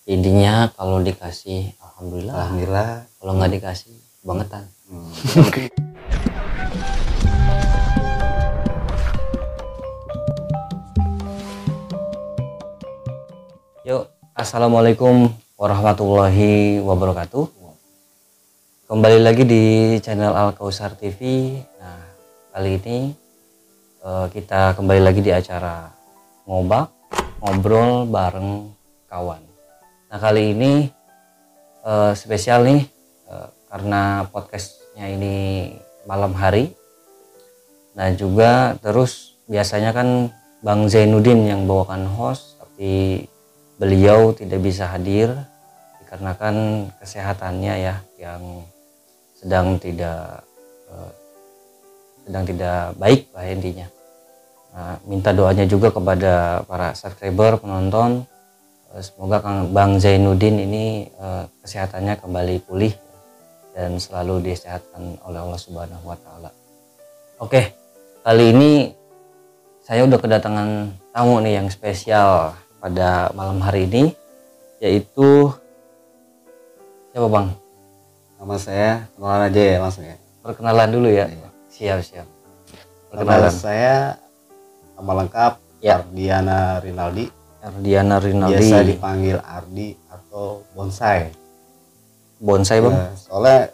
Intinya kalau dikasih alhamdulillah, Alhamdulillah. kalau nggak dikasih bangetan. Yuk, assalamualaikum warahmatullahi wabarakatuh. Kembali lagi di channel Al Kausar TV. Nah, kali ini kita kembali lagi di acara ngobrol bareng kawan. Nah, kali ini spesial nih karena podcastnya ini malam hari. Nah, juga terus biasanya kan Bang Zainuddin yang bawakan host, tapi beliau tidak bisa hadir dikarenakan kesehatannya ya yang sedang tidak baik lah intinya. Nah, minta doanya juga kepada para subscriber, penonton, semoga Bang Zainuddin ini kesehatannya kembali pulih dan selalu disehatkan oleh Allah Subhanahu wa taala. Oke, kali ini saya udah kedatangan tamu nih yang spesial pada malam hari ini, yaitu siapa Bang? Nama saya kenalan aja ya langsung ya. Perkenalan dulu ya. Iya. Siap. Nama Perkenalan. saya nama lengkap Ya. Ardiana Rinaldi. Ardiana Rinaldi. Biasa dipanggil Ardi atau Bonsai. Bonsai Bang. Nah, soalnya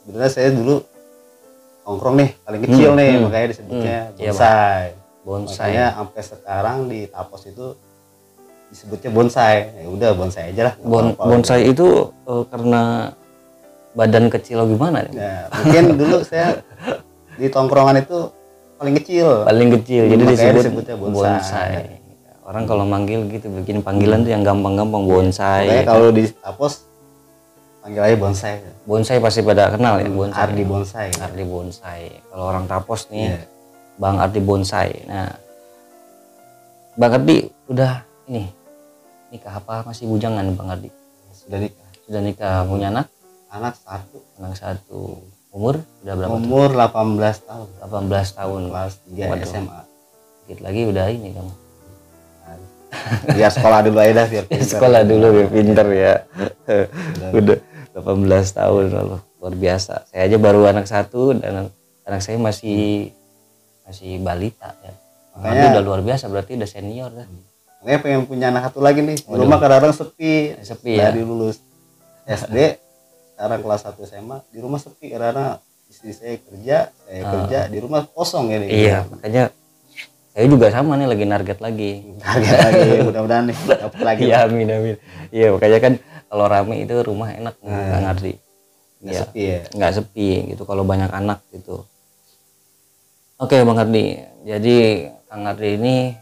sebenarnya saya dulu nongkrong nih paling kecil nih, makanya disebutnya Iya, Bonsai. Bonsai. Makanya sampai sekarang di Tapos itu disebutnya Bonsai. Ya udah Bonsai aja lah. Bonsai itu karena badan kecil atau gimana ya? Nah, mungkin dulu saya di tongkrongan itu paling kecil. Paling kecil, jadi Makanya disebutnya Bonsai. bonsai. Orang kalau manggil gitu bikin panggilan tuh yang gampang-gampang bonsai. Makanya kalau di Tapos panggil aja Bonsai. Bonsai pasti pada kenal ya bonsai. Ardi Bonsai. Ardi Bonsai. Kalau orang Tapos nih, Iya. Bang Ardi Bonsai. Nah, Bang Ardi udah ini nikah apa masih bujangan Bang Ardi? Sudah nikah. Sudah nikah, punya anak? Anak satu. Anak satu. Umur udah berapa? Umur 18 tahun. 18 tahun. Kelas 3 Waduh. SMA. Dikit lagi udah ini kamu. Biar sekolah dulu aja dah biar pintar. Sekolah dulu biar pinter ya. Udah 18 tahun lalu. Luar biasa. Saya aja baru anak satu dan anak saya masih balita ya. Makanya udah luar biasa, berarti udah senior dah. Makanya pengen punya anak satu lagi nih. Di rumah kadang-kadang sepi. Sepi ya. Dari lulus SD sekarang kelas 1 SMA di rumah sepi karena istri saya kerja, saya kerja, di rumah kosong ya nih. Iya, makanya saya juga sama nih lagi target lagi. Target lagi mudah-mudahan nih dapat lagi. Iya, amin. Iya, makanya kan kalau rame itu rumah enak nggak ngerti. Nggak sepi ya. Nggak sepi gitu kalau banyak anak gitu. Oke Bang Ardi, jadi Kang Ardi ini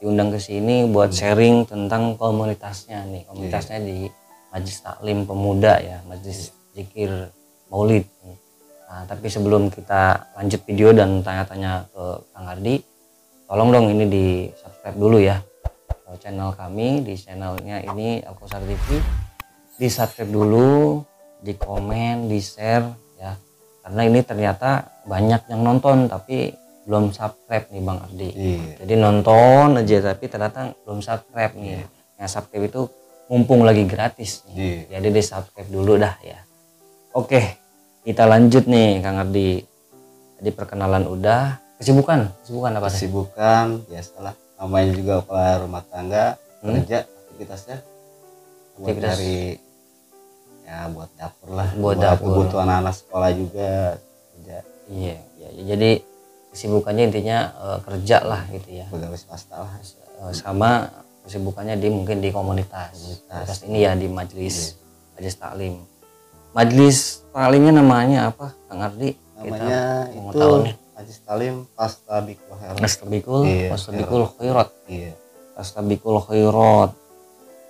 diundang ke sini buat sharing tentang komunitasnya nih. Komunitasnya di Majelis Taklim Pemuda ya, Majelis Zikir Maulid. Nah, tapi sebelum kita lanjut video dan tanya-tanya ke Kang Ardi, tolong dong ini di subscribe dulu ya channel kami, di channelnya ini Al Kausar TV. Di subscribe dulu, di komen, di share ya. Karena ini ternyata banyak yang nonton tapi belum subscribe nih Bang Ardi. Iya. Jadi nonton aja tapi ternyata belum subscribe nih. Yang subscribe itu mumpung lagi gratis nih. Jadi di subscribe dulu dah ya. Oke, kita lanjut nih Kang Ardi. Tadi perkenalan udah. Kesibukan apa sih? Kesibukan biasalah, namanya juga kepala rumah tangga, kerja aktivitasnya buat cari ya buat dapur lah, Buat dapur. kebutuhan anak sekolah juga kerja. Iya. Jadi kesibukannya intinya kerja lah gitu ya. Pegawai swasta lah. Sama kesibukannya mungkin di komunitas ini ya, di majelis taklim. Majelis taklimnya namanya apa Kang Ardi? Namanya Kita mau itu tahu nih. Majelis Taklim Pastabikul Khairat. Pastabikul Khairat. Iya. Pastabikul Khairat.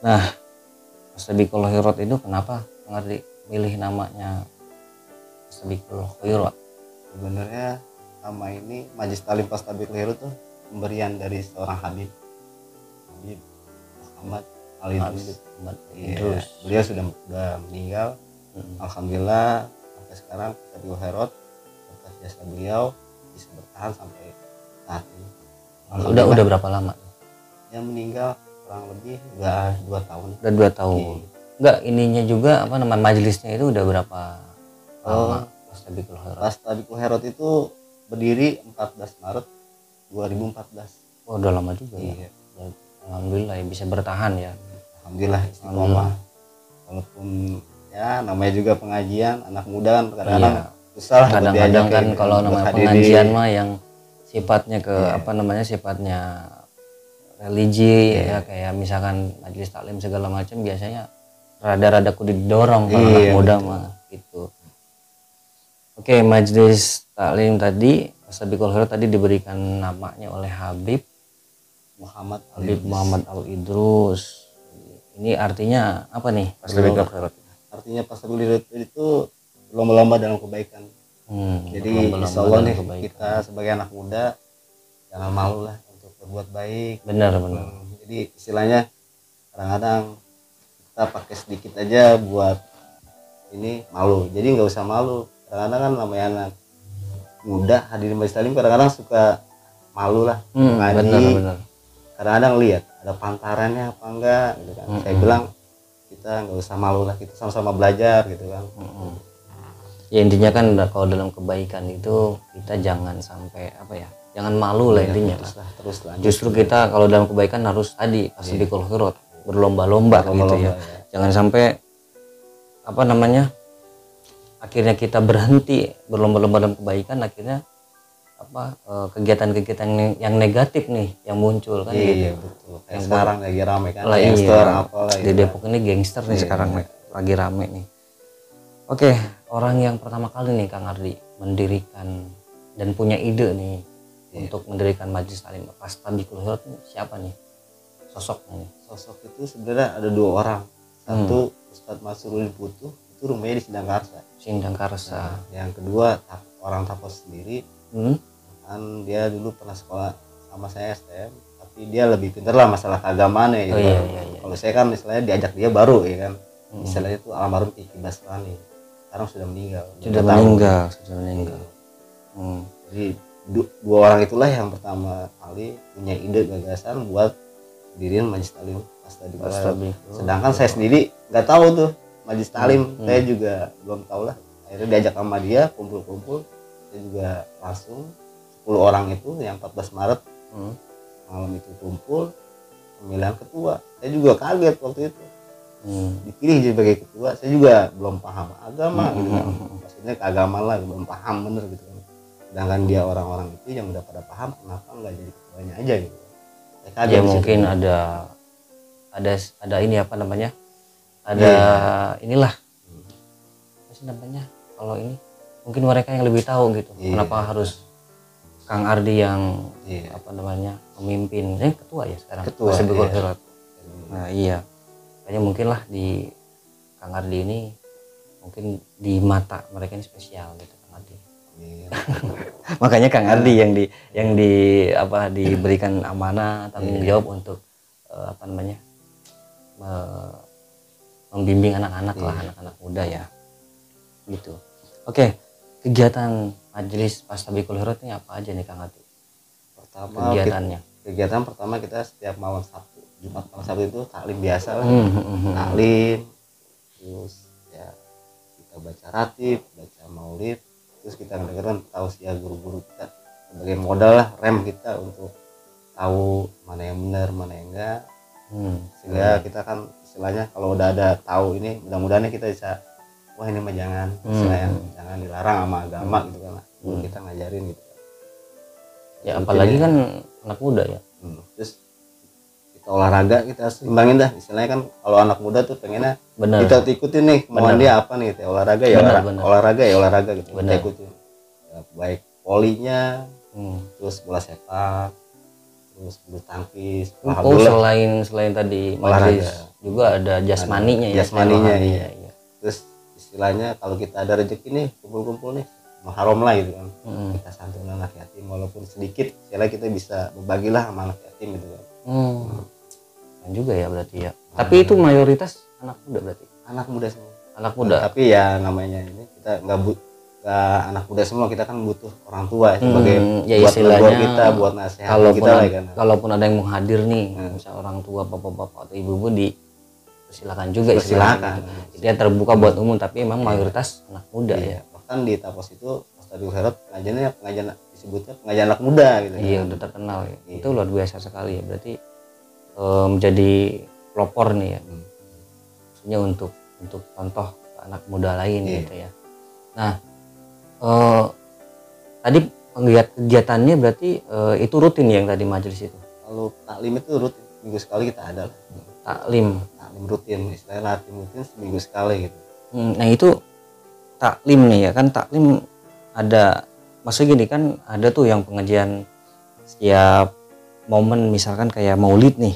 Nah, Pastabikul Khairat itu kenapa Kang Ardi milih namanya Pastabikul Khairat? Sebenarnya nama ini Majelis Taklim Pastabikul Khairat tuh pemberian dari seorang Habib Muhammad Al-Idrus. Iya. Beliau sudah meninggal. Alhamdulillah sampai sekarang Pastabikul Khairat atas jasa beliau bisa bertahan sampai saat ini. Udah berapa lama? Yang meninggal kurang lebih udah 2 tahun. Udah 2 tahun. Enggak, ininya juga apa namanya majelisnya itu udah berapa lama? Pastabikul Khairat. Pastabikul Khairat itu berdiri 14 Maret 2014. Oh, udah lama juga Iya. ya. Alhamdulillah ya bisa bertahan ya. Alhamdulillah istiqomah. Walaupun ya namanya juga pengajian, anak muda kan kadang-kadang susah lah Kadang-kadang kan kalau namanya pengajian mah yang sifatnya ke apa namanya sifatnya religi ya kayak misalkan majelis taklim segala macam biasanya rada-rada kudu didorong kalau anak muda mah gitu. Oke, majelis taklim tadi Pastabikul Khairat tadi diberikan namanya oleh Habib Muhammad Al Idrus. Ini artinya apa nih Pastabikul Khairat? Artinya Pastabikul Khairat itu lomba-lomba dalam kebaikan. Jadi insya Allah nih kita sebagai anak muda jangan malu lah untuk berbuat baik. Benar. Jadi istilahnya kadang-kadang kita pakai sedikit aja buat ini malu. Jadi nggak usah malu. Kadang-kadang kan namanya anak muda hadirin majelis taklim kadang-kadang suka malu lah ngaji. Benar. Kadang-kadang lihat ada pantarannya apa enggak gitu kan. Saya bilang kita nggak usah malu lah, kita sama-sama belajar gitu kan. Ya intinya kan kalau dalam kebaikan itu kita jangan sampai apa ya, jangan malu lah intinya. Terus lanjut. Justru kita kalau dalam kebaikan harus tadi Pastabikul Khairat, berlomba-lomba gitu ya. Jangan sampai apa namanya akhirnya kita berhenti berlomba-lomba dalam kebaikan, akhirnya apa kegiatan-kegiatan yang negatif nih yang muncul kan gitu. Betul. Kayak sekarang lagi rame kan gangster di Depok ini gangster nih sekarang lagi rame nih. Oke, orang yang pertama kali nih Kang Ardi mendirikan dan punya ide nih untuk mendirikan majelis taklim Pastabikul Khairat siapa nih sosoknya nih? Sosok itu sebenarnya ada 2 orang. Satu Ustadz Masrul Putuh, itu rumahnya di Sindang Karsa. Yang kedua orang Tapos sendiri. Kan dia dulu pernah sekolah sama saya STM, tapi dia lebih pintar lah masalah keagamaan ya. Kalau saya kan istilahnya diajak dia baru ya kan. Istilahnya itu almarhum Kiki Basrani. Sekarang sudah meninggal. Sudah meninggal. Jadi 2 orang itulah yang pertama kali punya ide gagasan buat diriin majelis taklim Pastabikul Khairat. Sedangkan saya sendiri nggak tahu tuh majelis taklim, saya juga belum tahu lah. Akhirnya diajak sama dia kumpul-kumpul, saya juga langsung 10 orang itu yang 14 Maret malam itu kumpul pemilihan ketua. Saya juga kaget waktu itu. Dipilih sebagai ketua, saya juga belum paham agama gitu kan. Maksudnya keagamaan lah, belum paham bener gitu kan. Sedangkan dia orang-orang itu yang udah pada paham, kenapa nggak jadi ketuanya aja gitu. Ya mungkin ada ini apa namanya? Ada inilah. Apa sih namanya? Kalau ini mungkin mereka yang lebih tahu gitu. Kenapa harus Kang Ardi yang apa namanya? Memimpin. Ketua ya sekarang. Pastabikul Khairat. Nah, iya. Kayaknya mungkin lah di Kang Ardi ini mungkin di mata mereka ini spesial gitu Kang Ardi. Makanya Kang Ardi yang diberikan amanah tanggung jawab untuk apa namanya membimbing anak-anak lah, anak-anak muda ya gitu. Oke, kegiatan majelis Pastabikul Khairat ini apa aja nih Kang Ardi? Kegiatan pertama kita setiap malam Sabtu, Jumat malam Sabtu itu taklim biasa lah. Taklim, terus ya kita baca ratib, baca maulid, terus kita mendengarkan tausiah guru-guru kita sebagai modal lah, rem kita untuk tahu mana yang benar mana yang enggak. Sehingga kita kan istilahnya kalau udah ada tahu ini, mudah-mudahan kita bisa wah ini mah jangan, istilahnya jangan dilarang sama agama gitu kan, kita ngajarin gitu. Ya apalagi kan anak muda ya. Terus kita olahraga, kita seimbangin dah, istilahnya kan kalau anak muda tuh pengennya kita ikutin nih kemauan dia apa nih, olahraga ya olahraga gitu, kita ikutin ya, baik volinya, terus bola sepak, terus bulu tangkis. Selain tadi majelis juga ada jasmaninya ya. Iya. Terus istilahnya kalau kita ada rezeki nih kumpul-kumpul nih mengharom lah gitu kan, kita santunan anak yatim walaupun sedikit, istilahnya kita bisa berbagilah sama anak yatim gitu kan. Dan juga ya berarti ya. Tapi itu mayoritas anak muda berarti. Anak muda semua. Anak muda. Tapi ya namanya ini kita nggak bukan anak muda semua, kita kan butuh orang tua sebagai ya buat istilahnya menegur kita, buat nasihat kita lah kan. Kalaupun ada yang mau hadir nih, misal orang tua, bapak-bapak atau ibu-ibu, silakan juga istilahnya gitu. Dia terbuka buat umum, tapi memang mayoritas anak muda ya. Bahkan di Tapos itu Astagfirul Khairot pengajian disebutnya pengajian anak muda gitu. Iya, udah terkenal ya. Itu luar biasa sekali ya. Berarti menjadi pelopor nih ya. Maksudnya untuk contoh ke anak muda lain gitu ya. Nah, tadi kegiatannya berarti itu rutin yang tadi majelis itu. Kalau taklim itu rutin, minggu sekali kita ada. Taklim rutin, istilahnya latihan rutin seminggu sekali gitu. Nah itu taklim nih ya kan, taklim ada maksudnya gini kan, ada tuh yang pengajian setiap momen, misalkan kayak maulid nih,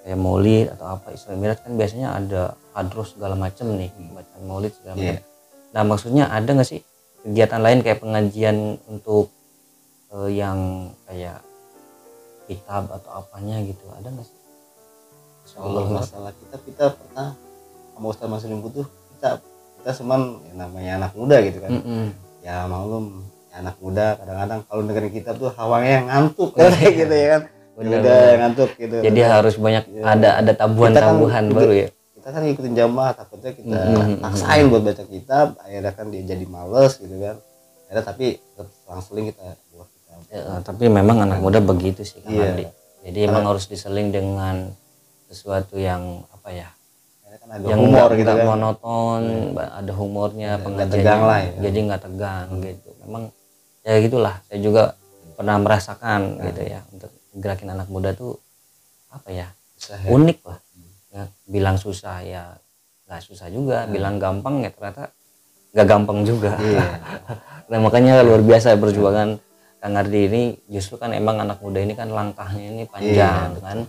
kayak maulid atau apa Isra Mi'raj kan biasanya ada hadroh segala macam nih, bacaan maulid segala macam. Nah maksudnya ada nggak sih kegiatan lain kayak pengajian untuk yang kayak kitab atau apanya gitu, ada nggak sih? Kalau masalah kita pernah sama Ustaz Maslim Butuh, kita cuman ya namanya anak muda gitu kan. Ya maklum ya anak muda kadang-kadang kalau dengerin kita tuh hawanya ngantuk kayak gitu ya kan. Udah ngantuk gitu. Jadi harus banyak ada tabuhan-tabuhan baru ya. Kita kan ngikutin jamaah, takutnya kita paksain buat baca kitab, akhirnya kan dia jadi males gitu kan. Akhirnya tapi selang-seling kita buat kitab. Tapi memang anak muda begitu sih kan. Jadi emang harus diseling dengan sesuatu yang apa ya, kan ada yang humor gitu kan, monoton, ada humornya, pengajiannya jadi nggak tegang gitu. Memang ya gitulah, saya juga pernah merasakan gitu ya, untuk gerakin anak muda tuh apa ya, unik lah ya. Bilang susah ya nggak susah juga, bilang gampang ya ternyata nggak gampang juga. Nah makanya luar biasa perjuangan Kang Ardi ini. Justru kan emang anak muda ini kan langkahnya ini panjang kan,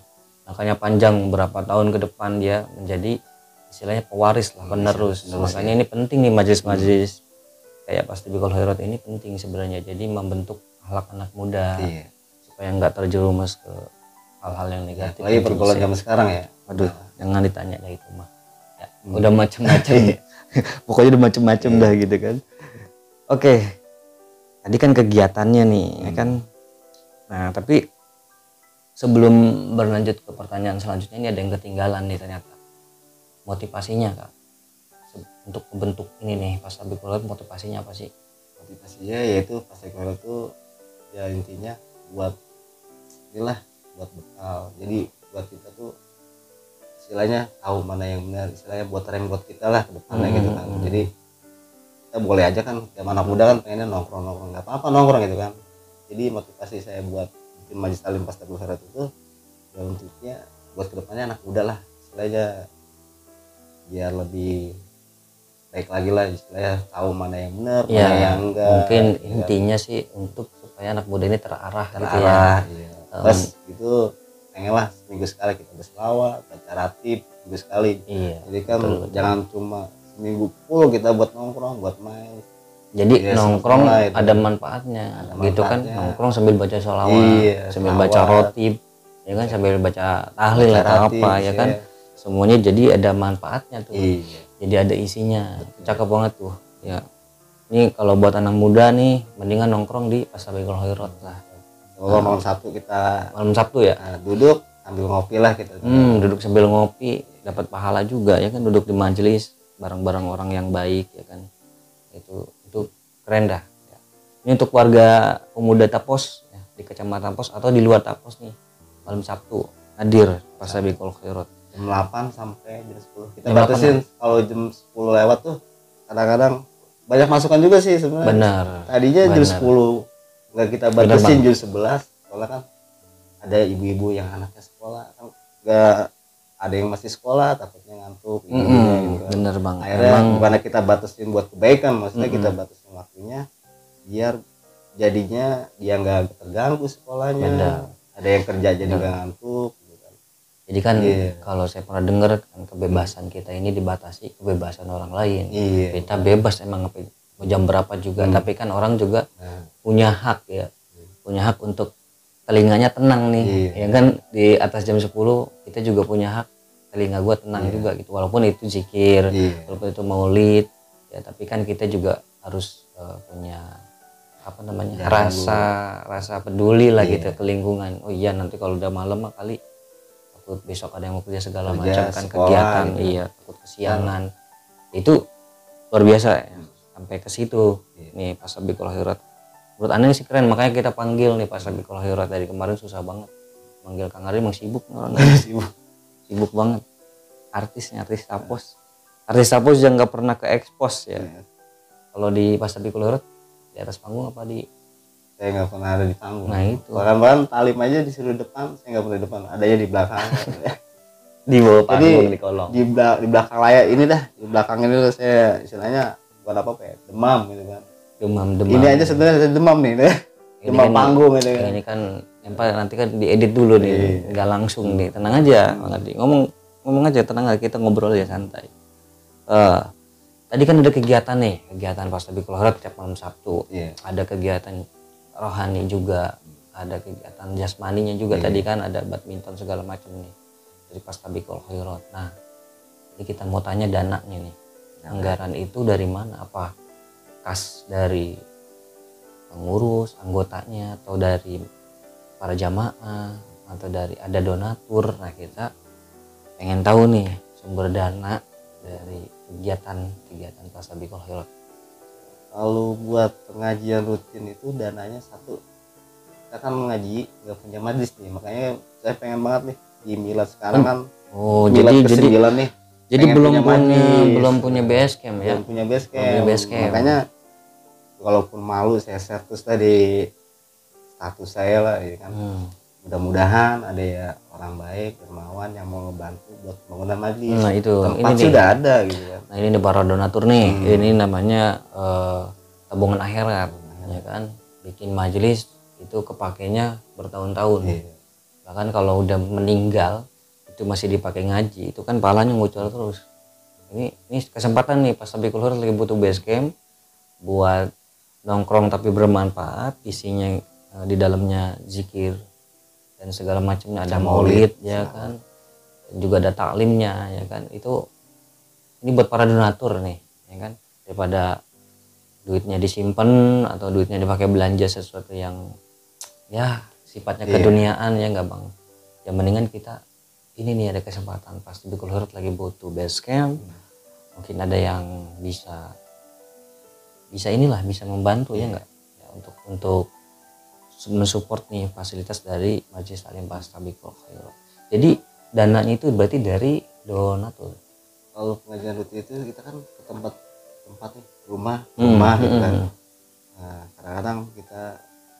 makanya panjang, berapa tahun ke depan dia menjadi istilahnya pewaris lah, penerus. Makanya ini penting nih majelis-majelis kayak Fastabiqul Khairat ini penting sebenarnya, jadi membentuk akhlak anak muda supaya nggak terjerumus ke hal-hal yang negatif. Lagi pergaulan zaman sekarang ya. Aduh, jangan ditanya kayak itu mah ya, udah macam-macam pokoknya udah macam-macam dah gitu kan. Oke, tadi kan kegiatannya nih ya kan. Nah tapi sebelum berlanjut ke pertanyaan selanjutnya, ini ada yang ketinggalan nih ternyata. Motivasinya Kak, untuk membentuk ini nih Fastabiqul Khairat, motivasinya apa sih? Motivasinya yaitu Fastabiqul Khairat itu ya intinya buat inilah, buat bekal. Jadi buat kita tuh istilahnya tahu mana yang benar, istilahnya buat rem buat kita lah ke depannya gitu kan. Jadi kita boleh aja kan, zaman anak muda kan pengennya nongkrong, nggak apa-apa nongkrong gitu kan. Jadi motivasi saya buat bikin Majelis Taklim Fastabiqul Khairat itu ya untuknya buat kedepannya anak muda lah, istilahnya biar lebih baik lagi lah, istilahnya tahu mana yang benar, mana yang enggak. Mungkin intinya sih untuk supaya anak muda ini terarah gitu ya. Terus itu pengenlah seminggu sekali kita berselawat, baca ratib seminggu sekali. Jadi kan jangan cuma seminggu full kita buat nongkrong, buat main. Jadi nongkrong ada manfaatnya, gitu kan, nongkrong sambil baca sholawat, sambil baca rotib, ya kan, sambil baca tahlil atau apa ya kan, semuanya jadi ada manfaatnya tuh. Jadi ada isinya, cakep banget tuh ya. Ini kalau buat anak muda nih, mendingan nongkrong di Fastabiqul Khairat lah. Malam Sabtu malam Sabtu ya, duduk sambil ngopi lah kita. Duduk sambil ngopi, dapat pahala juga ya kan, duduk di majelis bareng-bareng orang yang baik ya kan. Itu keren dah ya. Ini untuk warga pemuda Tapos ya, di Kecamatan Tapos atau di luar Tapos nih, malam Sabtu hadir Fastabiqul Khairat jam 8 sampai jam 10. Kita batasin kalau jam 10 lewat tuh kadang-kadang banyak masukan juga sih sebenarnya. Benar. Tadinya jam 10 nggak kita batasin, jam 11 soalnya kan ada ibu-ibu yang anaknya sekolah kan, nggak ada yang masih sekolah takutnya ngantuk gitu kan. Bener bang. Akhirnya bukannya kita batasin buat kebaikan, maksudnya kita batasin waktunya biar jadinya dia nggak terganggu sekolahnya. Bener. Ada yang kerja jadi nggak ngantuk gitu kan. Jadi kan kalau saya pernah dengar kan, kebebasan kita ini dibatasi kebebasan orang lain. Kita bebas emang mau jam berapa juga, tapi kan orang juga punya hak ya, punya hak untuk telinganya tenang nih, ya kan, di atas jam 10 kita juga punya hak telinga gua tenang juga gitu, walaupun itu zikir, walaupun itu maulid ya, tapi kan kita juga harus punya apa namanya Jangan rasa peduli lah Iya. gitu ke lingkungan. Oh iya, nanti kalau udah malam mah kali takut besok ada yang mau kerja segala Kerja, macam kan, sekolah, kegiatan gitu. iya takut kesiangan. Itu luar biasa ya. Sampai ke situ Iya. nih pas Sabiqul Khairat. Menurut aneh sih keren, makanya kita panggil nih pas Sabiqul Khairat. Dari kemarin susah banget manggil Kang Ari, emang sibuk orang sibuk banget. Artis Tapos yang nggak pernah ke expose ya. Iya. Kalau di pas Sabiqul Khairat di atas panggung apa di Saya nggak pernah ada di panggung. Nah, itu. Bahkan talim aja disuruh depan, saya nggak pernah di depan, adanya di belakang. di bawah panggung Jadi di kolong. di belakang layar ini dah, di belakang ini tuh saya istilahnya bukan apa ya, demam gitu kan. Demam. Ini aja sebenarnya saya demam nih, demam kan, panggung gitu kan. Ini kan nanti kan diedit dulu nih, nggak langsung nih. Tenang aja, Bang Ardi. Ngomong aja, tenang aja, kita ngobrol aja santai. Tadi kan ada kegiatan pas Sabiqul Khairat tiap malam Sabtu. Iya. Ada kegiatan rohani juga, ada kegiatan jasmaninya juga. Tadi kan ada badminton segala macam nih dari pas Sabiqul Khairat. Nah, ini kita mau tanya dananya nih. Anggaran itu dari mana? Apa kas dari pengurus, anggotanya, atau dari para jamaah, atau dari ada donatur? Nah, kita pengen tahu nih sumber dana dari kegiatan pas Sabiqul Khairat. Kalau buat pengajian rutin itu dananya satu, kita kan mengaji nggak punya majlis nih, makanya saya pengen banget nih di milad sekarang kan. Oh, milad jadi ke-9 nih. Jadi Pengen belum punya base camp ya. Belum punya base camp. Belum punya base camp. Makanya walaupun malu saya share terus tadi status saya lah ya kan. Mudah-mudahan ada ya orang baik, dermawan yang mau ngebantu buat bangunan majlis. Nah, itu tempat ini sudah ada gitu kan. Nah, ini nih para donatur nih. Ini namanya tabungan akhirat ya kan. Bikin majelis itu kepakainya bertahun-tahun. Bahkan kalau udah meninggal itu masih dipakai ngaji, itu kan pahalanya ngucur terus. Ini kesempatan nih pas Sabiqul Khairat lagi butuh base camp buat nongkrong tapi bermanfaat, isinya di dalamnya zikir dan segala macamnya, ada maulid ya kan, dan juga ada taklimnya ya kan. Itu ini buat para donatur nih ya kan, daripada duitnya disimpan atau duitnya dipakai belanja sesuatu yang ya sifatnya keduniaan ya nggak Bang. Ya mendingan kita ini nih ada kesempatan pas Sabiqul Khairat lagi butuh base camp, mungkin ada yang bisa membantu ya nggak ya, untuk mensupport nih fasilitas dari Majelis Taklim pas Sabiqul Khairat. Jadi dananya itu berarti dari donatur. Kalau pengajian rutin itu kita kan ke tempat nih, rumah gitu kan. Nah, kadang-kadang kita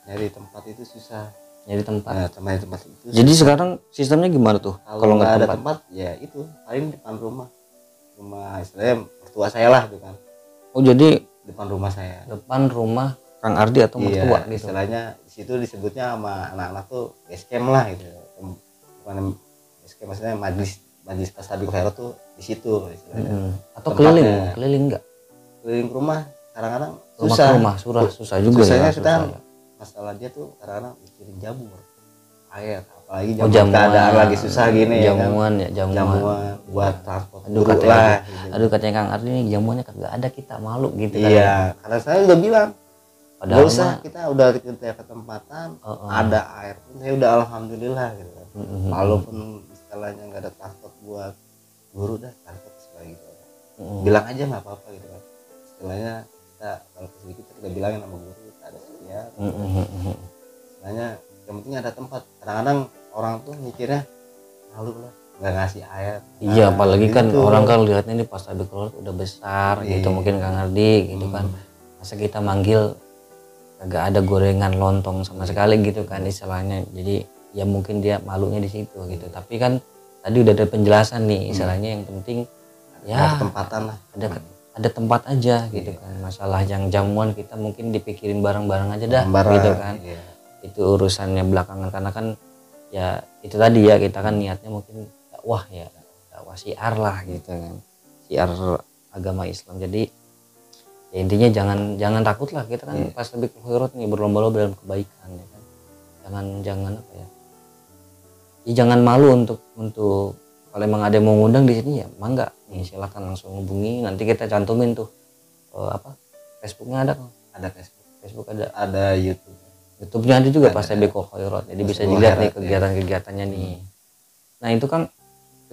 nyari tempat itu susah. Nyari tempat. Nah, tempat itu. Jadi sekarang sistemnya gimana tuh? Kalau nggak ada tempat, ya itu paling depan rumah istilahnya mertua saya lah gitu kan. Oh, jadi depan rumah saya. Depan rumah Kang Ardi atau mertua gitu. Istilahnya di situ disebutnya sama anak-anak tuh base camp lah gitu. Bukan base camp, maksudnya majlis pas Sabiqul Khairat tuh di situ istilahnya. Atau keliling enggak? Keliling rumah kadang-kadang susah juga. Susahnya kita masalah dia tuh kadang-kadang mikirin jamur air, apalagi jamuan keadaan lagi susah gini jamuan buat transport. Aduh katanya Kang Ardi ini jamuannya kagak ada, kita malu gitu kan. Iya, karena saya udah bilang padahal nggak usah, kita udah ke ketempatan ada air pun saya udah alhamdulillah gitu kan. Walaupun istilahnya nggak ada transport buat guru, dah transport sekali gitu. Bilang aja nggak apa-apa gitu kan. Istilahnya kita kalau sedikit kita bilangin sama guru kita ada sedia. Istilahnya yang penting ada tempat. Kadang-kadang orang tuh mikirnya malu lah nggak ngasih air. Iya, apalagi kan orang kan lihatnya ini pas Sabiqul Khairat udah besar gitu, mungkin Kang Ardi gitu kan. Masa kita manggil agak ada gorengan lontong sama sekali gitu kan istilahnya. Jadi ya mungkin dia malunya di situ gitu. Tapi kan tadi udah ada penjelasan nih istilahnya, yang penting ya ketempatan lah. Ada tempat aja gitu kan. Masalah yang jamuan kita mungkin dipikirin bareng-bareng aja dah gitu kan. Itu urusannya belakangan, karena kan ya itu tadi ya, kita kan niatnya mungkin dakwah ya, dakwah syiar lah gitu kan, syiar agama Islam. Jadi ya intinya jangan takut lah, kita kan pas Sabiqul Khairat nih berlomba-lomba dalam kebaikan ya kan. Jangan apa ya, jangan malu untuk kalau emang ada yang mau ngundang di sini ya mangga nih, silakan langsung hubungi, nanti kita cantumin tuh Facebooknya ada kok. Ada Facebook ada YouTube-nya ada juga ada. Fastabiqul Khairat, jadi bisa Fastabiqul dilihat nih Khairat, kegiatan-kegiatannya nih. Nah itu kan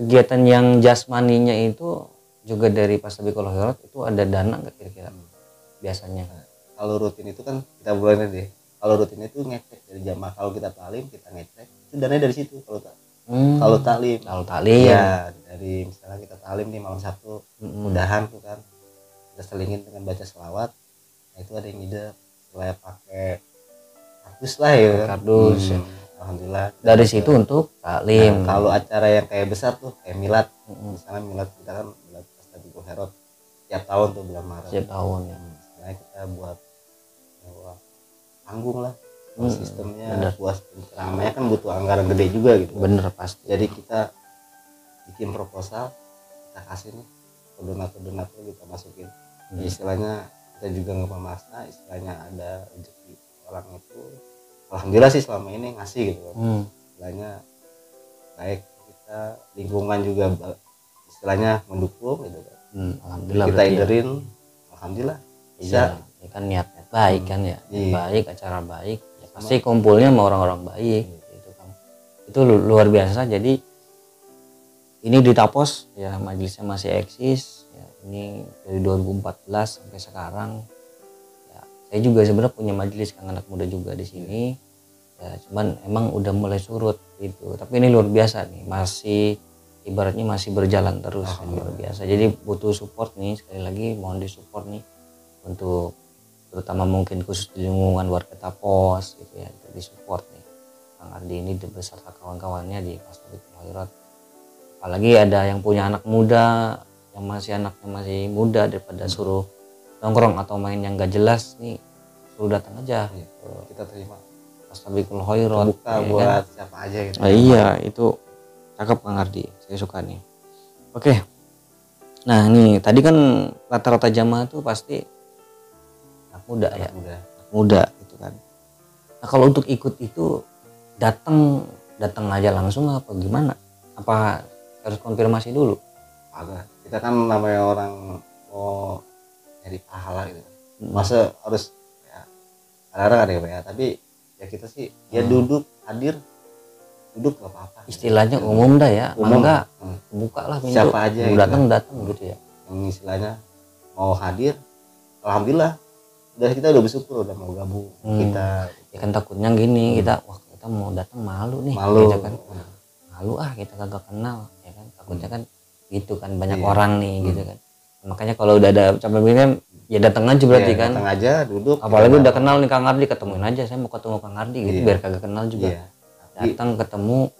kegiatan yang jasmaninya itu juga dari Fastabiqul Khairat itu ada dana nggak kira-kira biasanya? Kalau rutin itu kan kita bulan deh. Kalau rutin itu ngecek dari jamaah, kalau kita talim kita ngecek itu dananya dari situ. Kalau taklim ya dari misalnya kita talim nih malam Sabtu, mudahan tuh kan kita selingin dengan baca selawat. Nah itu ada yang ide supaya pakai kardus lah ya kardus ya. Alhamdulillah dari situ untuk taklim. Nah, kalau acara yang kayak besar tuh kayak milad, misalnya milad kita kan milad Fastabiqul Khairat tiap tahun tuh bulan Maret tiap tahun ya. Nah kita buat panggung lah, sistemnya buat penceramanya kan butuh anggaran gede juga gitu. Bener pasti. Jadi kita bikin proposal, kita kasih nih ke donatur kita masukin. Istilahnya kita juga nggak memaksa, istilahnya ada rezeki orang itu. Alhamdulillah sih selama ini ngasih gitu. Istilahnya baik kita lingkungan juga istilahnya mendukung gitu kan. Alhamdulillah kita inderin, alhamdulillah bisa. Ya kan niatnya baik kan ya, baik, acara baik, ya pasti kumpulnya sama orang-orang baik gitu kan. Itu luar biasa. Jadi ini di Tapos ya, majelisnya masih eksis ya, ini dari 2014 sampai sekarang ya. Saya juga sebenarnya punya majelis kan, anak muda juga di sini ya, cuman emang udah mulai surut gitu. Tapi ini luar biasa nih, masih ibaratnya masih berjalan terus ya, luar biasa. Jadi butuh support nih, sekali lagi mohon disupport nih untuk terutama mungkin khusus di lingkungan warga Tapos gitu ya, untuk disupport nih Kang Ardi ini beserta kawan-kawannya di Fastabiqul Khairat. Apalagi ada yang punya anak muda yang anaknya masih muda, daripada suruh nongkrong atau main yang gak jelas nih, suruh datang aja. Kita terima Fastabiqul Khairat buka ya, buat kan? Siapa aja gitu. Iya itu cakep Kang Ardi, saya suka nih. Oke. Nah nih tadi kan rata-rata jamaah tuh pasti muda gitu kan. Nah kalau untuk ikut itu datang aja langsung apa gimana? Apa harus konfirmasi dulu? Agak. Kita kan namanya orang mau nyari pahala gitu. Masa harus ya, kadang-kadang ada ya, tapi ya kita sih ya duduk hadir, duduk nggak apa-apa. Istilahnya umum dah ya, mangga buka lah pintu. Siapa aja datang gitu ya. Yang istilahnya mau hadir, alhamdulillah. Kita udah bersyukur udah mau gabung kita. Ya kan takutnya gini, kita mau datang malu nih, gitu kan. Malu kita kagak kenal ya kan, takutnya kan gitu kan, banyak orang nih gitu kan. Makanya kalau udah ada sampai begini kan ya datang aja berarti kan. Datang aja duduk. Apalagi udah kenal nih Kang Ardi, ketemuin aja, saya mau ketemu Kang Ardi gitu, biar kagak kenal juga. Datang ketemu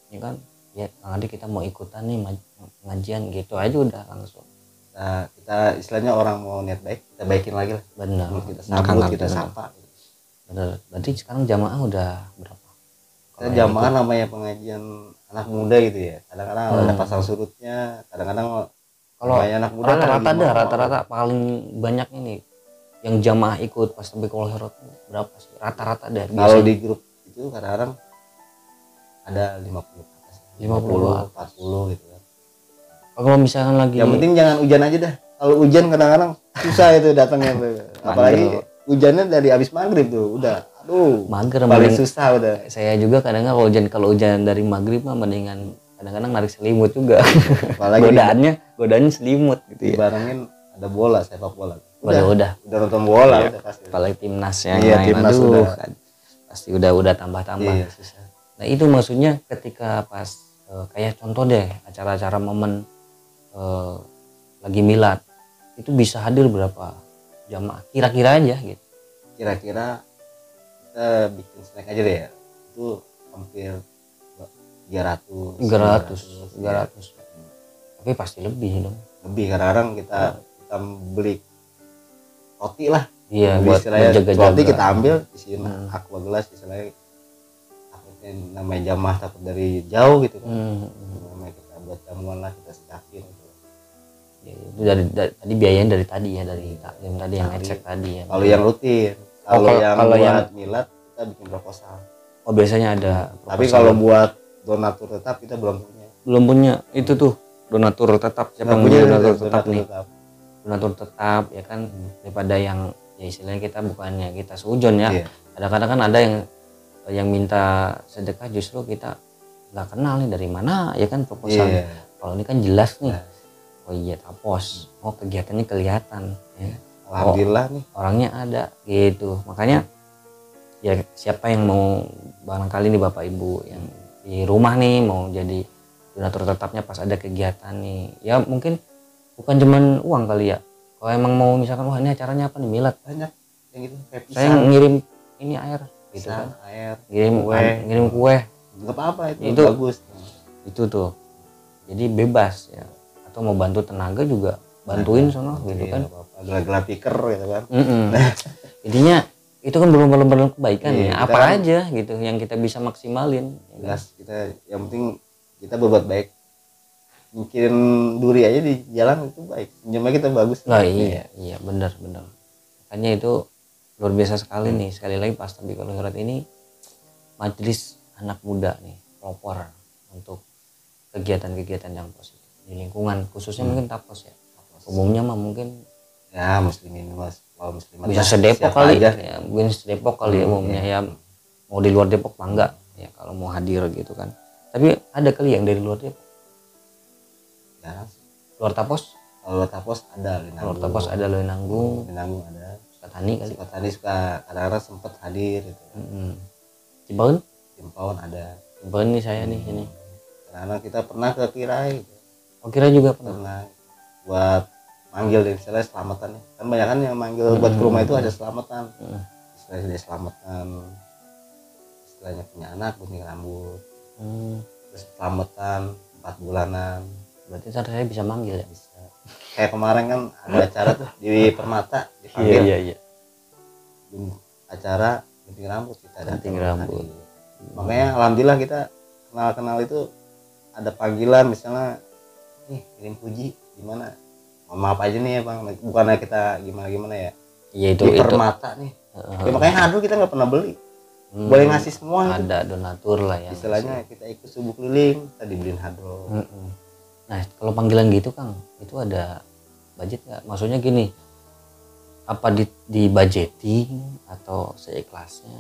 ya kan. Ya Kang Ardi kita mau ikutan nih pengajian gitu aja udah langsung. Nah, kita istilahnya orang mau niat baik, kita baikin lagi lah. Benar. Kita sambut, kita sapa. Benar. Berarti sekarang jamaah udah berapa? Kita jamaah namanya pengajian anak muda gitu ya. Kadang-kadang ada pasang surutnya, kadang-kadang kalau anak muda rata-rata paling banyak ini yang jamaah ikut Fastabiqul Khairat berapa sih? Rata-rata deh. Kalau di grup itu kadang-kadang ada 50 atas. 50, 40 gitu kan. Kalau misalkan lagi yang penting jangan hujan aja dah. Kalau hujan kadang-kadang susah itu datangnya. Apalagi hujannya dari habis maghrib tuh udah aduh mager, paling susah udah. Saya juga kadang-kadang kalau hujan dari maghrib mah mendingan kadang-kadang narik selimut juga. Apalagi godaannya selimut gitu ya. Dibarengin ada bola, sepak bola. Udah nonton bola iya. Udah pasti. Apalagi timnas yang timnas udah kan. Pasti udah tambah-tambah. Iya, susah. Nah itu maksudnya ketika pas kayak contoh deh acara-acara momen lagi milad itu bisa hadir berapa jamaah kira-kira aja gitu? Kira-kira kita bikin snack aja deh ya, itu hampir 300. Tapi pasti lebih dong. Lebih, kadang-kadang kita beli roti lah. Iya, buat jaga-jaga. Roti kita ambil di sini aqua gelas istilahnya, namanya jamaah takut dari jauh gitu kan. Namanya kita buat jamuan lah, kita secakin gitu. Ya, itu dari tadi biayanya dari tadi ya, dari taklim tadi yang ngecek tadi ya. Kalau yang rutin, kalau yang milad kita bikin proposal. Oh biasanya ada proposal. Tapi kalau buat donatur tetap kita belum punya. Itu tuh donatur tetap. Siapa yang punya donatur tetap nih? donatur tetap ya kan, daripada yang ya istilahnya kita bukannya kita seujon ya. Iya. Kadang-kadang kan ada yang minta sedekah justru kita nggak kenal nih dari mana ya kan proposalnya. Kalau ini kan jelas nih. Oh iya tapos, oh kegiatannya kelihatan ya. Alhamdulillah nih orangnya ada gitu. Makanya ya siapa yang mau barangkali nih Bapak Ibu yang di rumah nih mau jadi donatur tetapnya pas ada kegiatan nih, ya mungkin bukan cuman uang kali ya. Kalau emang mau misalkan wah ini acaranya apa nih milad, banyak yang gitu kayak saya ngirim ini air gitu pisang, kan, air, ngirim kue nggak apa-apa itu bagus itu tuh. Jadi bebas ya, atau mau bantu tenaga juga bantuin sono gitu kan, gelar-gelar piker gitu kan. Intinya itu kan belum kebaikan ya, apa kan, aja gitu yang kita bisa maksimalin jelas ya. Kita yang penting kita berbuat baik, mungkin duri aja di jalan itu baik, senyumnya kita bagus. Nah, iya benar makanya itu luar biasa sekali nih. Sekali lagi pas Tabligh Akhirat ini majelis anak muda nih pelopor untuk kegiatan-kegiatan yang positif di lingkungan khususnya mungkin Tapos ya. Umumnya mah mungkin ya muslimin kalau muslimat bisa sedepok kali ya, mungkin sedepok kali ya umumnya ya. Mau di luar Depok mah enggak ya kalau mau hadir gitu kan. Tapi ada kali yang dari luar Depok. Ya. Luar Tapos? Luar Tapos ada Luar Tapos ada Leuweunanggung. Leuweunanggung ada. Sukatani kali. Sukatani suka kadang-kadang sempat hadir gitu. Cipaun? Cipaun ada. Cipaun nih saya nih ini. Karena kita pernah ke Kirai. Oh Kirai juga pernah. Buat manggil deh, misalnya selamatan ya. Kan banyak kan yang manggil buat ke rumah itu ada selamatan. Istilahnya selamatan, istilahnya punya anak gunting rambut. Terus selamatan 4 bulanan. Berarti saya bisa manggil ya? Bisa. Kayak kemarin kan ada acara tuh di Permata dipanggil. Iya. Acara gunting rambut kita ada. Gunting rambut. Makanya alhamdulillah kita kenal itu ada panggilan misalnya nih kirim puji gimana, maaf aja nih ya bang, bukannya kita gimana ya. Iya itu di Permata nih ya, makanya hadir kita nggak pernah beli, boleh ngasih semua ada itu. Donatur lah ya istilahnya kita ikut subuh keliling tadi beliin hadro. Nah kalau panggilan gitu Kang itu ada budget nggak, maksudnya gini apa di budgeting atau seikhlasnya?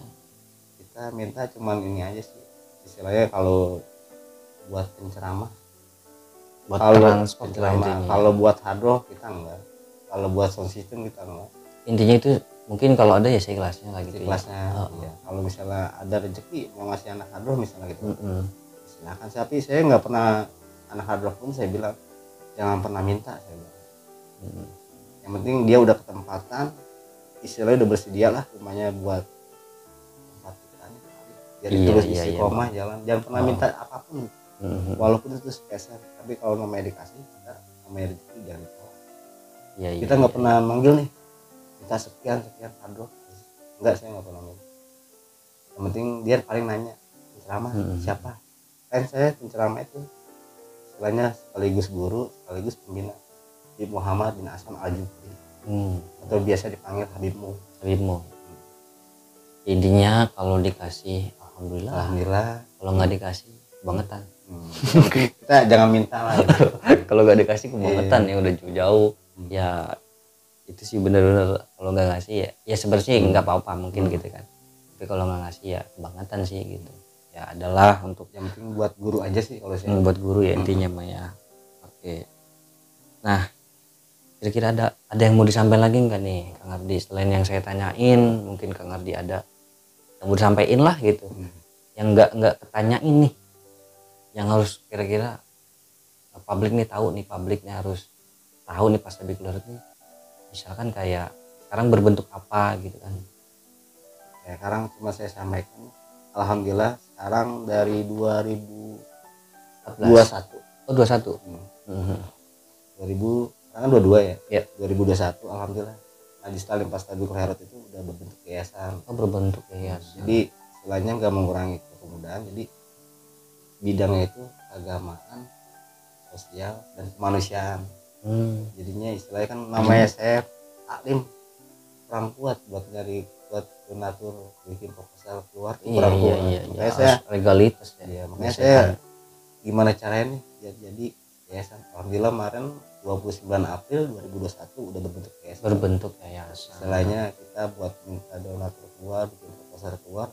Kita minta cuman ini aja sih istilahnya, kalau buat penceramah, buat transport kalau buat hadroh kita enggak, kalau buat sound system kita enggak. Intinya itu mungkin kalau ada ya seikhlasnya lagi gitu ya. Ya. Kalau misalnya ada rezeki mau ngasih anak hadroh misalnya gitu, silakan. Tapi saya nggak pernah anak hadroh pun saya bilang jangan pernah minta, saya bilang. Yang penting dia udah ketempatan, istilahnya udah bersedia lah rumahnya buat tempat kita jadi terus istiqomah jalan, jangan pernah minta apapun. Walaupun itu spesial, tapi kalau namanya dikasih ada namanya rezeki jangan ditolak. Kita nggak pernah manggil nih minta sekian hadroh, enggak, saya nggak pernah minta. Yang penting dia paling nanya penceramah siapa, kan saya penceramah itu istilahnya sekaligus guru sekaligus pembina, Habib Muhammad bin Hasan Al-Jufri, atau biasa dipanggil Habibmu. Intinya kalau dikasih alhamdulillah, kalau nggak dikasih kebangetan. Kita jangan minta lah gitu. Kalau nggak dikasih kebangetan ya udah jauh ya, itu sih bener-bener. Kalau nggak ngasih ya sebenarnya nggak apa-apa mungkin gitu kan, tapi kalau nggak ngasih ya kebangetan sih gitu ya. Adalah untuk yang penting buat guru aja sih kalau saya. Buat guru ya intinya mah ya. Oke. Nah kira-kira ada yang mau disampaikan lagi nggak nih Kang Ardi selain yang saya tanyain? Mungkin Kang Ardi ada yang mau disampaikan lah gitu, yang nggak ketanyain nih, yang harus kira-kira publik nih tahu nih, publiknya harus tahu nih pas Tabligh Akhirat nih, misalkan kayak sekarang berbentuk apa gitu kan. Ya sekarang cuma saya sampaikan alhamdulillah sekarang dari 2021. Oh 21. 2000 kan 22 ya. 2021 alhamdulillah Majelis Taklim pas Tabligh Akhirat itu udah berbentuk yayasan. Oh berbentuk yayasan. Jadi istilahnya nggak mengurangi kepemudaan, jadi bidangnya itu keagamaan, sosial, dan kemanusiaan. Jadinya istilahnya kan namanya saya taklim kurang kuat buat donatur bikin proposal keluar kurang kuat. Makanya saya legalitas ya. Makanya saya gimana caranya nih jadi yayasan. Alhamdulillah kemarin 29 April 2021 udah berbentuk yayasan. Berbentuk yayasan. Istilahnya kita buat minta donatur keluar, bikin proposal keluar.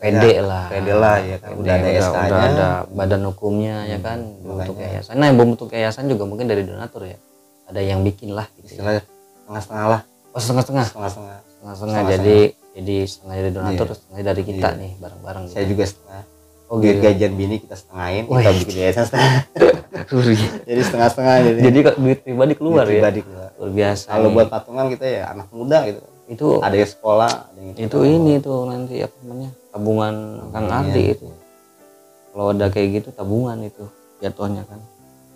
Pede lah ya kan. Pede, udah ada SK-nya, udah ada badan hukumnya ya kan, bentuk yayasan. Nah, yang bentuk yayasan juga mungkin dari donatur ya. Ada yang bikin lah gitu. Istilahnya setengah-setengah lah. Oh, setengah-setengah. Jadi setengah dari donatur, setengah dari kita nih bareng-bareng. Saya juga setengah. Oh gitu. Gajian bini kita setengahin, kita bikin yayasan setengah. Jadi setengah-setengah jadi duit pribadi keluar ya. Luar biasa. Kalau buat patungan kita ya anak muda gitu. Itu ada yang sekolah, ada yang itu ini tuh nanti apa namanya? Tabungan Kang Ardi itu. Kalau ada kayak gitu tabungan itu jatuhnya kan.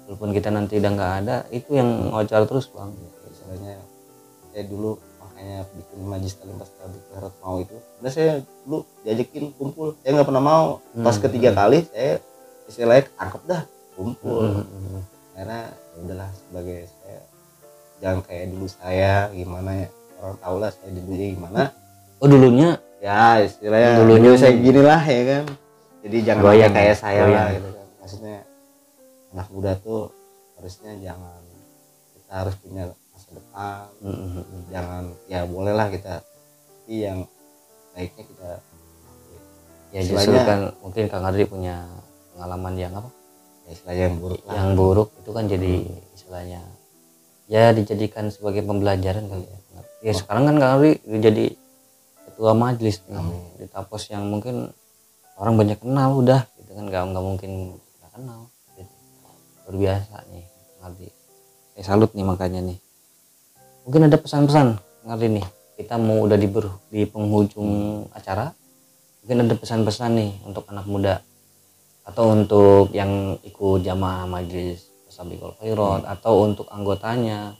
Walaupun kita nanti udah nggak ada, itu yang ngocor terus Bang. Misalnya saya dulu makanya bikin Majelis Taklim Pastabik Khairot mau itu. Udah saya dulu diajakin kumpul, saya nggak pernah mau. Pas ketiga kali saya istilahnya angkep dah kumpul. Karena ya udahlah, sebagai saya jangan kayak dulu saya gimana ya, orang tahu lah saya dulunya gimana. Oh dulunya ya istilahnya dulunya saya gini lah ya kan. Jadi jangan kayak saya lah gitu kan. Maksudnya anak muda tuh harusnya jangan, kita harus punya masa depan. Jangan, ya bolehlah kita, tapi yang baiknya kita ya justru kan mungkin Kang Ardi punya pengalaman yang apa ya, istilahnya yang buruk lah. Yang buruk itu kan jadi istilahnya ya dijadikan sebagai pembelajaran kali ya. Ya sekarang kan Kang Ardi jadi ketua majelis di Tapos yang mungkin orang banyak kenal udah gitu kan, nggak mungkin nggak kenal gitu. Luar biasa nih Kang Ardi, saya salut nih makanya nih. Mungkin ada pesan-pesan Kang Ardi nih, kita mau udah di penghujung acara, mungkin ada pesan-pesan nih untuk anak muda atau untuk yang ikut jamaah majelis Pastabikul Khairat atau untuk anggotanya,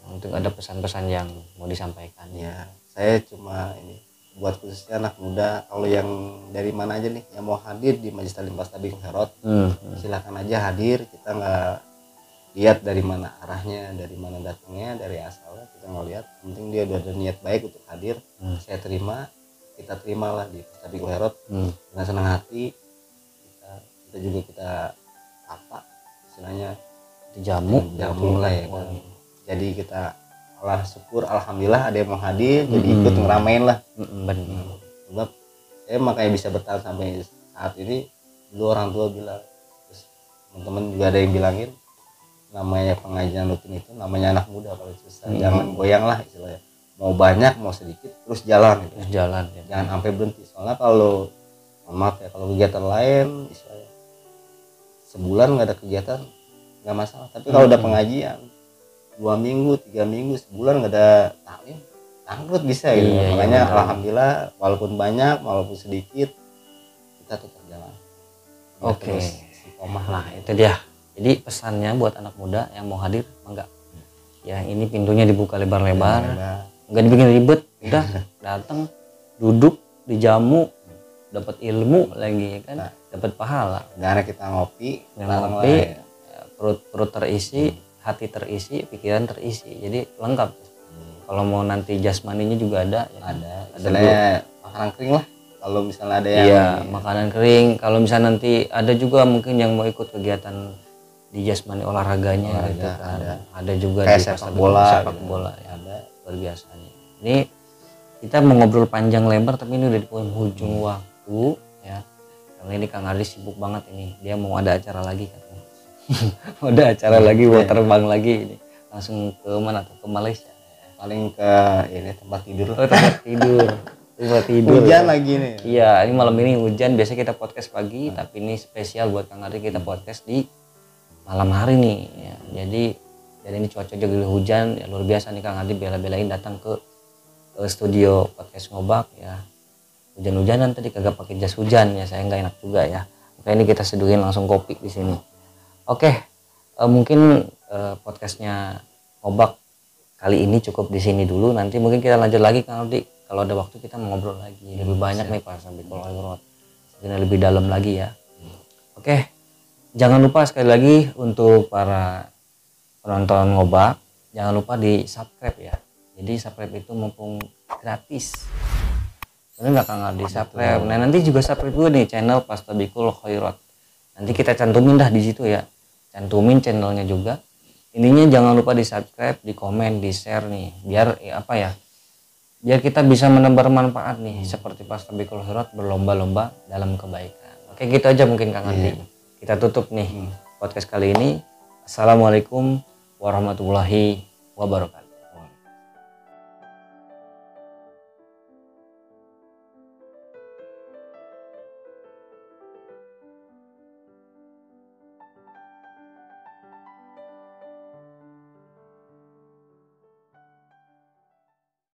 untuk ada pesan-pesan yang mau disampaikan. Ya saya cuma ini buat khususnya anak muda, kalau yang dari mana aja nih yang mau hadir di Majelis Taklim Pastabikul Khairat, silakan aja hadir. Kita nggak lihat dari mana arahnya, dari mana datangnya, dari asalnya kita nggak lihat. Penting dia udah ada niat baik untuk hadir. Saya terima, kita terimalah di Pastabikul Khairat dengan senang hati. Kita juga kita apa istilahnya dijamu lah ya kan. Jadi kita syukur alhamdulillah ada yang mau hadir, jadi ikut ngeramein lah. Sebab saya makanya bisa bertahan sampai saat ini. Dulu orang tua bilang, terus teman-teman juga ada yang bilangin, namanya pengajian rutin itu namanya anak muda kalau susah, jangan goyang lah istilahnya. Mau banyak mau sedikit terus jalan gitu. Ya. Jangan sampai berhenti. Soalnya kalau maaf ya, kalau kegiatan lain istilahnya sebulan nggak ada kegiatan nggak masalah, tapi kalau udah pengajian 2 minggu, 3 minggu, sebulan nggak ada taklim, tangkrut bisa gitu. Makanya alhamdulillah walaupun banyak walaupun sedikit kita tetap jalan. Oke. Nah itu dia. Jadi pesannya buat anak muda yang mau hadir, enggak ya, ini pintunya dibuka lebar-lebar, nggak dibikin ribet, udah datang duduk dijamu, dapat ilmu lagi kan, dapat pahala. Karena kita ngopi, perut terisi, hati terisi, pikiran terisi, jadi lengkap. Kalau mau nanti jasmaninya juga ada misalnya makanan kering lah, kalau misalnya ada yang makanan kering. Kalau misalnya nanti ada juga mungkin yang mau ikut kegiatan di jasmani olahraganya gitu kan, ada juga kayak di sepak bola ya. Ada luar biasa nih. Ini kita mau ngobrol panjang lebar tapi ini udah di penghujung waktu ya, karena ini Kang Ardi sibuk banget ini, dia mau ada acara lagi katanya. Ada acara lagi, mau terbang lagi ini, langsung ke mana tuh, ke Malaysia paling ke ini tempat tidur. Tempat tidur hujan lagi nih. Iya, ini malam ini hujan. Biasanya kita podcast pagi, tapi ini spesial buat Kang Ardi, kita podcast di malam hari nih ya. Jadi ini cuaca juga hujan ya, luar biasa nih Kang Ardi bela-belain datang ke studio podcast Ngobak ya. Hujan-hujanan tadi kagak pakai jas hujan ya, saya nggak enak juga ya. Makanya ini kita seduhin langsung kopi di sini. Oke, mungkin podcastnya Ngobak kali ini cukup di sini dulu. Nanti mungkin kita lanjut lagi Kang Ardi. Kalau ada waktu kita mau ngobrol lagi lebih banyak nih Pastabikul Khairat, mungkin lebih dalam lagi ya. Oke, jangan lupa sekali lagi untuk para penonton Ngobak, jangan lupa di subscribe ya. Jadi subscribe itu mumpung gratis. Bener nggak Kang Ardi? Subscribe. Nah nanti juga subscribe gue nih channel Pastabikul Khairat. Nanti kita cantumin dah di situ ya. Cantumin channelnya juga. Ininya jangan lupa di subscribe, di komen, di share nih, biar biar kita bisa menebar manfaat nih, seperti Fastabiqul Khairat, berlomba-lomba dalam kebaikan. Oke, gitu aja mungkin Kang Ardi. Kita tutup nih podcast kali ini. Assalamualaikum warahmatullahi wabarakatuh.